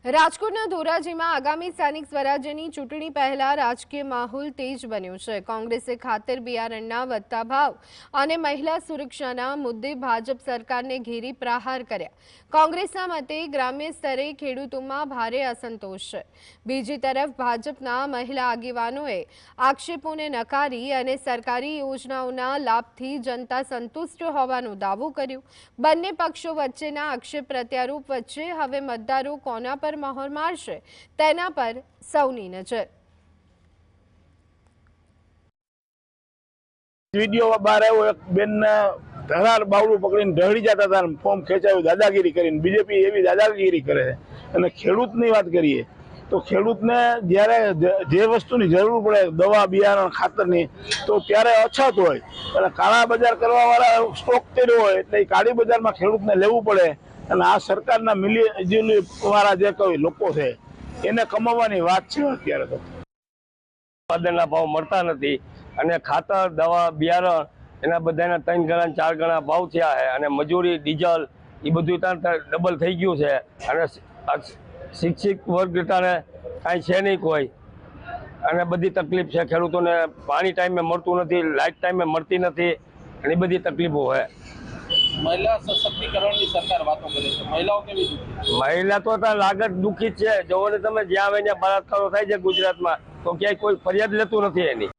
રાજકોટના ધોરાજીમાં આગામી સ્થાનિક સ્વરાજ્યની ચૂંટણી પહેલા રાજકીય માહોલ તેજ બન્યો છે। કોંગ્રેસે ખાતર બિયારણના વધતા ભાવ અને મહિલા સુરક્ષાના મુદ્દે ભાજપ સરકારને ઘેરી પ્રહાર કર્યા। કોંગ્રેસના મતે ગ્રામ્ય સ્તરે ખેડૂતોમાં ભારે અસંતોષ છે। બીજી તરફ ભાજપના મહિલા આગેવાનોએ આક્ષેપોને નકારી અને સરકારી યોજનાઓના લાભથી જનતા સંતુષ્ટ હોવાનો દાવો કર્યો। બંને પક્ષો વચ્ચેના આક્ષેપ પ્રત્યારોપ વચ્ચે હવે મતદારો કોના પર મહોર મારશે તેના પર સૌની નજર। વિડીયો બહાર આવ્યો, એક બેનના ધરાર બાવડું પકડીને ઢળી જતા હતા, ફોર્મ ખેંચાયું દાદાગીરી કરીને। બીજેપી એવી દાદાગીરી કરે છે। અને ખેડૂતની વાત કરીએ તો ખેડૂતને જ્યારે જે વસ્તુની જરૂર પડે, દવા બિયારણ ખાતરની, તો ત્યારે અછત હોય અને કાળા બજાર કરવા વાળા સ્ટોક કર્યો હોય એટલે એ કાળી બજારમાં ખેડૂતને લેવું પડે। અને આ સરકારના મિલી વાળા જે કોઈ લોકો છે એને કમાવાની વાત છે। અત્યારે તો ઉત્પાદનના ભાવ મળતા નથી અને ખાતર, દવા, બિયારણ એના બધાના 3 ગણા 4 ગણા ભાવ થયા છે અને મજૂરી, ડીઝલ એ બધું ડબલ થઈ ગયું છે। અને શિક્ષિત વર્ગ કાંઈ છે નહીં કોઈ, અને બધી તકલીફ છે। ખેડૂતોને પાણી ટાઈમે મળતું નથી, લાઇટ ટાઈમે મળતી નથી, અને એ બધી તકલીફો છે। મહિલા સશક્તિકરણની સરકાર વાતો કરે છે, મહિલાઓ કેવી દુઃખી? મહિલા તો લાગત દુઃખી જ છે। જોવો ને તમે, જ્યાં આવે ત્યાં બળાત્કારો થાય છે ગુજરાતમાં, તો ક્યાંય કોઈ ફરિયાદ લેતું નથી એની।